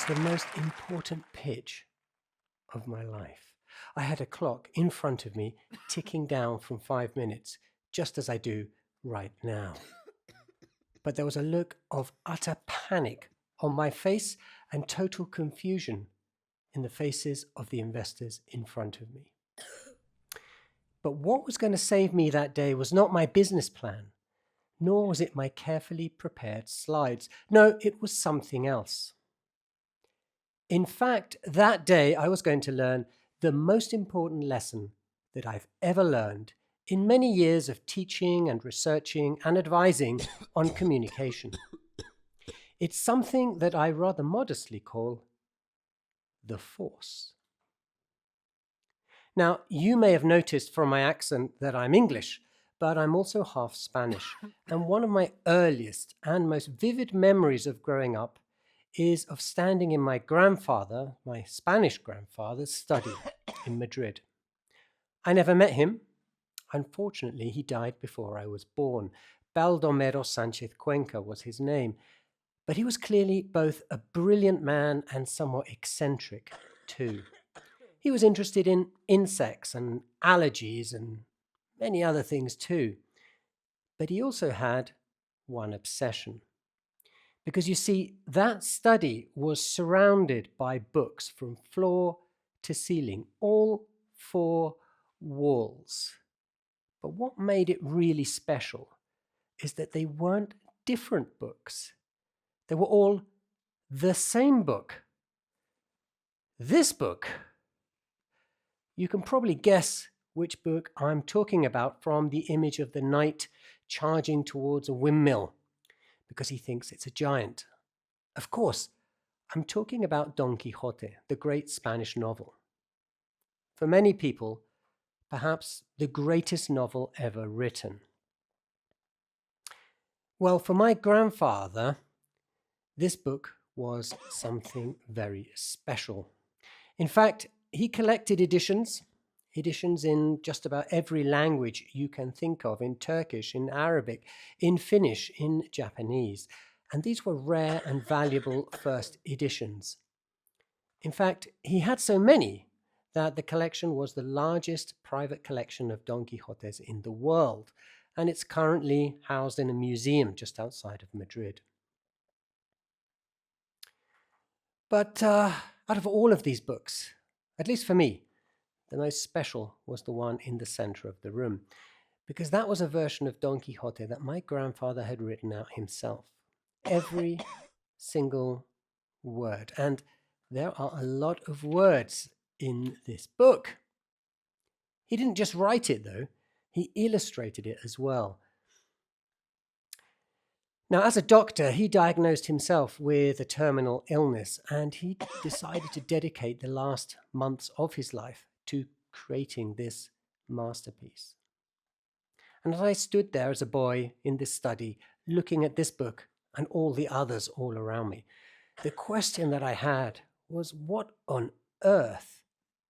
the most important pitch of my life. I had a clock in front of me ticking down from 5 minutes, just as I do right now. But there was a look of utter panic on my face and total confusion in the faces of the investors in front of me. But what was going to save me that day was not my business plan, nor was it my carefully prepared slides. No, it was something else. In fact, that day I was going to learn the most important lesson that I've ever learned in many years of teaching and researching and advising on communication. It's something that I rather modestly call the force. Now, you may have noticed from my accent that I'm English, but I'm also half Spanish. And one of my earliest and most vivid memories of growing up is of standing in my Spanish grandfather's study in Madrid. I never met him. Unfortunately, he died before I was born. Baldomero Sanchez Cuenca was his name. But he was clearly both a brilliant man and somewhat eccentric too. He was interested in insects and allergies and many other things too. But he also had one obsession. Because you see, that study was surrounded by books from floor to ceiling, all 4 walls. But what made it really special is that they weren't different books. They were all the same book. This book. You can probably guess which book I'm talking about from the image of the knight charging towards a windmill because he thinks it's a giant. Of course, I'm talking about Don Quixote, the great Spanish novel. For many people, perhaps the greatest novel ever written. Well, for my grandfather, this book was something very special. In fact, he collected editions in just about every language you can think of, in Turkish, in Arabic, in Finnish, in Japanese. And these were rare and valuable first editions. In fact, he had so many that the collection was the largest private collection of Don Quixotes in the world, and it's currently housed in a museum just outside of Madrid. But out of all of these books, at least for me, the most special was the one in the center of the room, because that was a version of Don Quixote that my grandfather had written out himself. Every single word. And there are a lot of words in this book. He didn't just write it, though. He illustrated it as well. Now, as a doctor, he diagnosed himself with a terminal illness, and he decided to dedicate the last months of his life to creating this masterpiece. And as I stood there as a boy in this study, looking at this book and all the others all around me, the question that I had was, what on earth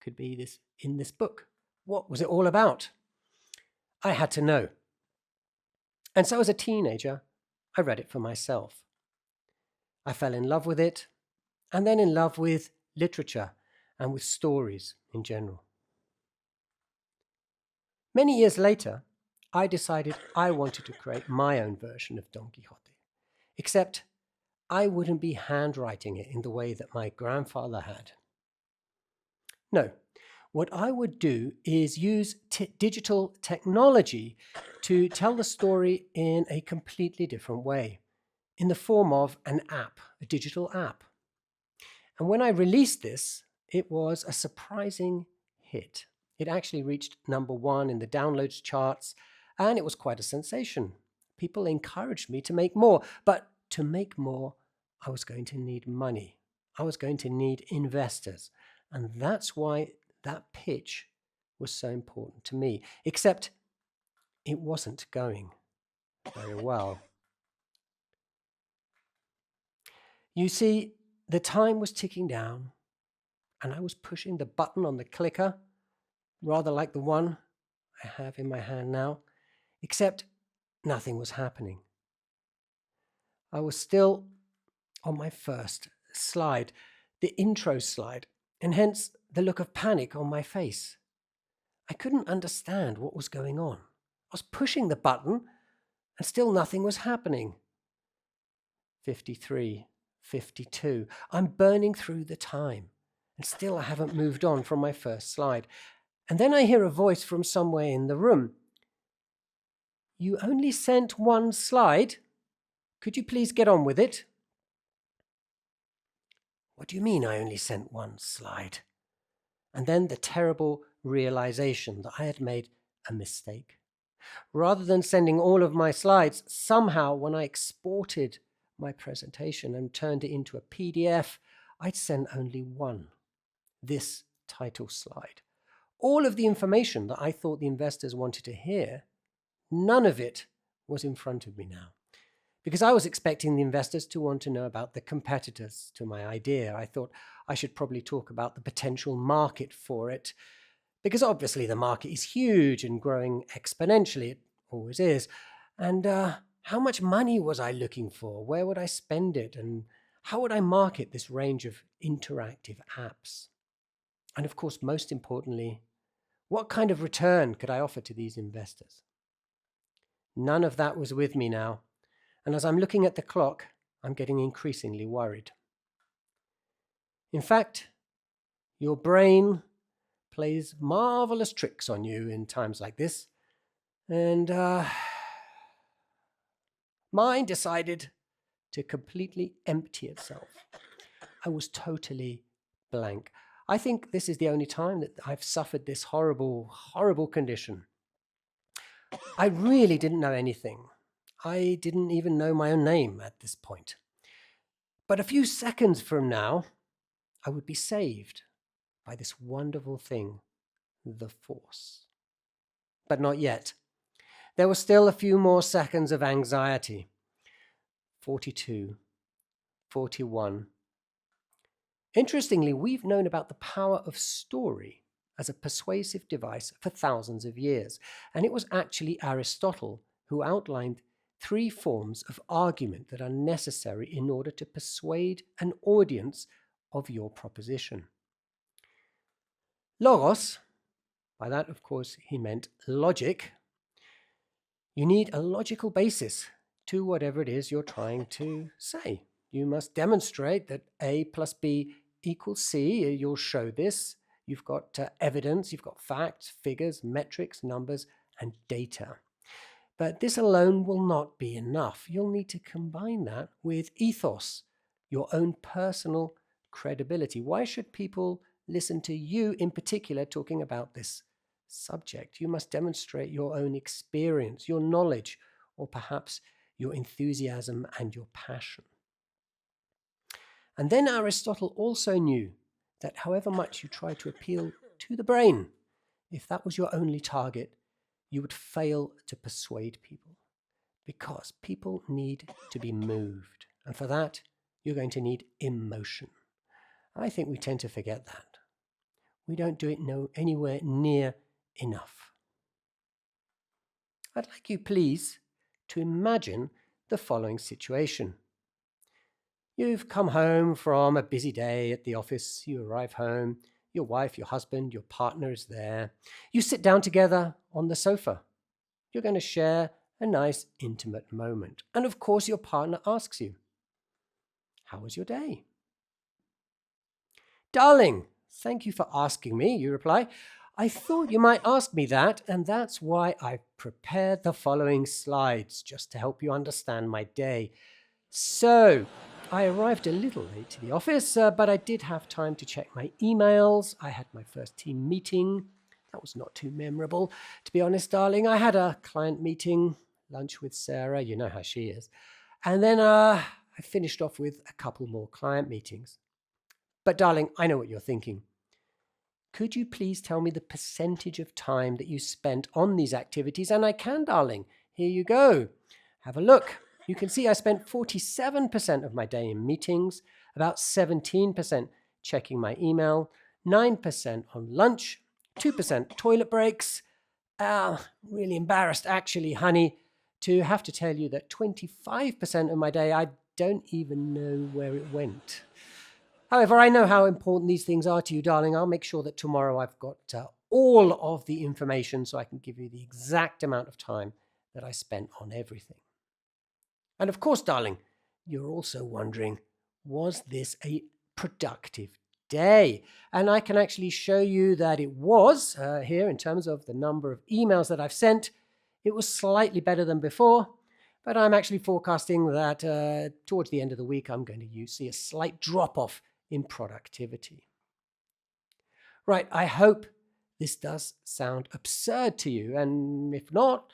could be this in this book? What was it all about? I had to know. And so as a teenager, I read it for myself. I fell in love with it, and then in love with literature and with stories in general. Many years later, I decided I wanted to create my own version of Don Quixote, except I wouldn't be handwriting it in the way that my grandfather had. No, what I would do is use digital technology to tell the story in a completely different way, in the form of an app, a digital app. And when I released this, it was a surprising hit. It actually reached #1 in the downloads charts, and it was quite a sensation. People encouraged me to make more, but to make more, I was going to need money. I was going to need investors. And that's why that pitch was so important to me, except it wasn't going very well. You see, the time was ticking down, and I was pushing the button on the clicker, rather like the one I have in my hand now, except nothing was happening. I was still on my first slide. the intro slide, and hence the look of panic on my face. I couldn't understand what was going on. I was pushing the button, and still nothing was happening. 53, 52. I'm burning through the time, and still I haven't moved on from my first slide. And then I hear a voice from somewhere in the room. You only sent one slide? Could you please get on with it? What do you mean I only sent one slide? And then the terrible realization that I had made a mistake. Rather than sending all of my slides, somehow when I exported my presentation and turned it into a PDF, I'd sent only one, this title slide. All of the information that I thought the investors wanted to hear, none of it was in front of me now. Because I was expecting the investors to want to know about the competitors to my idea. I thought I should probably talk about the potential market for it, because obviously the market is huge and growing exponentially. It always is. And how much money was I looking for? Where would I spend it? And how would I market this range of interactive apps? And of course, most importantly, what kind of return could I offer to these investors? None of that was with me now. And as I'm looking at the clock, I'm getting increasingly worried. In fact, your brain plays marvelous tricks on you in times like this. And mine decided to completely empty itself. I was totally blank. I think this is the only time that I've suffered this horrible, horrible condition. I really didn't know anything. I didn't even know my own name at this point. But a few seconds from now, I would be saved by this wonderful thing, the Force. But not yet. There were still a few more seconds of anxiety. 42, 41. Interestingly, we've known about the power of story as a persuasive device for thousands of years. And it was actually Aristotle who outlined 3 forms of argument that are necessary in order to persuade an audience of your proposition. Logos, by that of course he meant logic. You need a logical basis to whatever it is you're trying to say. You must demonstrate that A plus B equals C. You'll show this. You've got evidence, you've got facts, figures, metrics, numbers, and data. But this alone will not be enough. You'll need to combine that with ethos, your own personal credibility. Why should people listen to you in particular talking about this subject? You must demonstrate your own experience, your knowledge, or perhaps your enthusiasm and your passion. And then Aristotle also knew that however much you try to appeal to the brain, if that was your only target, you would fail to persuade people, because people need to be moved. And for that, you're going to need emotion. I think we tend to forget that. We don't do it anywhere near enough. I'd like you, please, to imagine the following situation. You've come home from a busy day at the office. You arrive home. Your wife, your husband, your partner is there. You sit down together on the sofa. You're going to share a nice, intimate moment. And of course, your partner asks you, "How was your day?" "Darling, thank you for asking me," you reply. "I thought you might ask me that, and that's why I've prepared the following slides, just to help you understand my day. So, I arrived a little late to the office, but I did have time to check my emails. I had my first team meeting. That was not too memorable, to be honest, darling. I had a client meeting, lunch with Sarah, you know how she is. And then I finished off with a couple more client meetings. But darling, I know what you're thinking. Could you please tell me the percentage of time that you spent on these activities?" And I can, darling. Here you go. Have a look. You can see I spent 47% of my day in meetings, about 17% checking my email, 9% on lunch, 2% toilet breaks. Really embarrassed, actually, honey, to have to tell you that 25% of my day, I don't even know where it went. However, I know how important these things are to you, darling. I'll make sure that tomorrow I've got all of the information so I can give you the exact amount of time that I spent on everything. And of course, darling, you're also wondering, was this a productive day? And I can actually show you that it was here in terms of the number of emails that I've sent. It was slightly better than before, but I'm actually forecasting that towards the end of the week, I'm going to see a slight drop-off in productivity. Right, I hope this does sound absurd to you, and if not,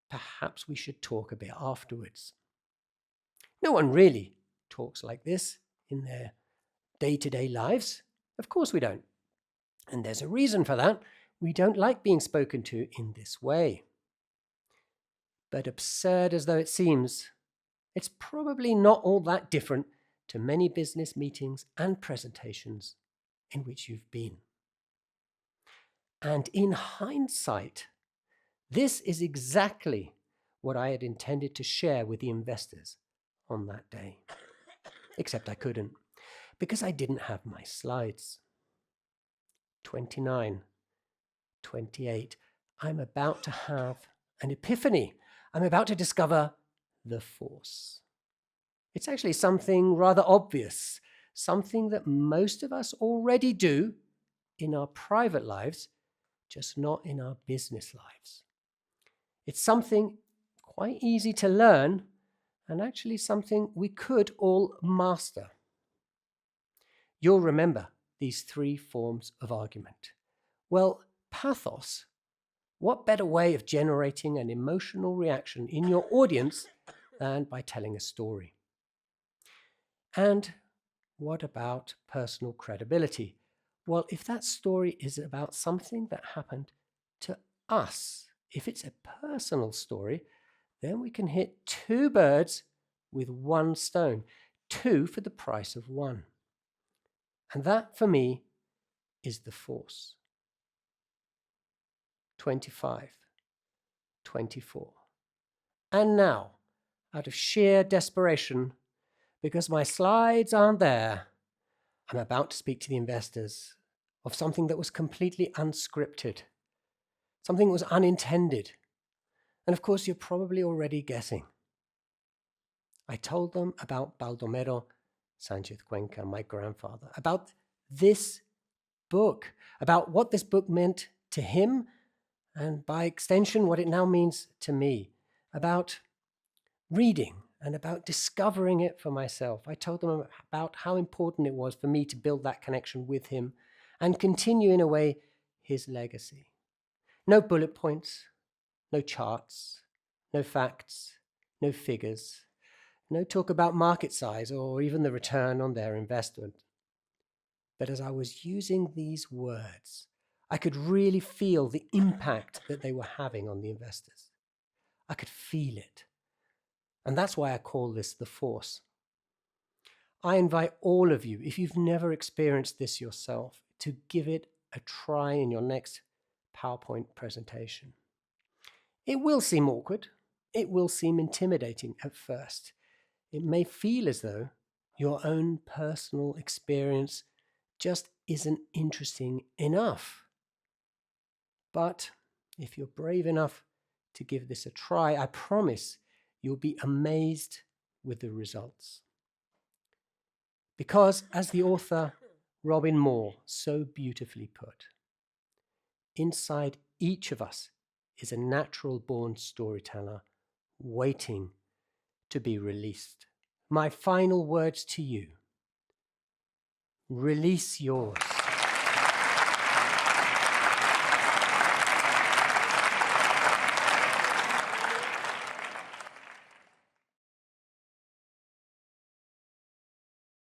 perhaps we should talk a bit afterwards. No one really talks like this in their day-to-day lives. Of course we don't. And there's a reason for that. We don't like being spoken to in this way. But absurd as though it seems, it's probably not all that different to many business meetings and presentations in which you've been. And in hindsight, this is exactly what I had intended to share with the investors on that day. Except I couldn't, because I didn't have my slides. 29, 28, I'm about to have an epiphany. I'm about to discover the force. It's actually something rather obvious, something that most of us already do in our private lives, just not in our business lives. It's something quite easy to learn, and actually something we could all master. You'll remember these three forms of argument. Well, pathos, what better way of generating an emotional reaction in your audience than by telling a story? And what about personal credibility? Well, if that story is about something that happened to us, if it's a personal story, then we can hit two birds with one stone, two for the price of one. And that, for me, is the force. 25, 24. And now, out of sheer desperation, because my slides aren't there, I'm about to speak to the investors of something that was completely unscripted, something that was unintended. And of course, you're probably already guessing. I told them about Baldomero Sanchez Cuenca, my grandfather, about this book, about what this book meant to him, and by extension, what it now means to me, about reading and about discovering it for myself. I told them about how important it was for me to build that connection with him and continue, in a way, his legacy. No bullet points, no charts, no facts, no figures, no talk about market size or even the return on their investment. But as I was using these words, I could really feel the impact that they were having on the investors. I could feel it. And that's why I call this the force. I invite all of you, if you've never experienced this yourself, to give it a try in your next PowerPoint presentation. It will seem awkward. It will seem intimidating at first. It may feel as though your own personal experience just isn't interesting enough. But if you're brave enough to give this a try, I promise you'll be amazed with the results. Because, as the author Robin Moore so beautifully put, inside each of us is a natural-born storyteller waiting to be released. My final words to you: release yours.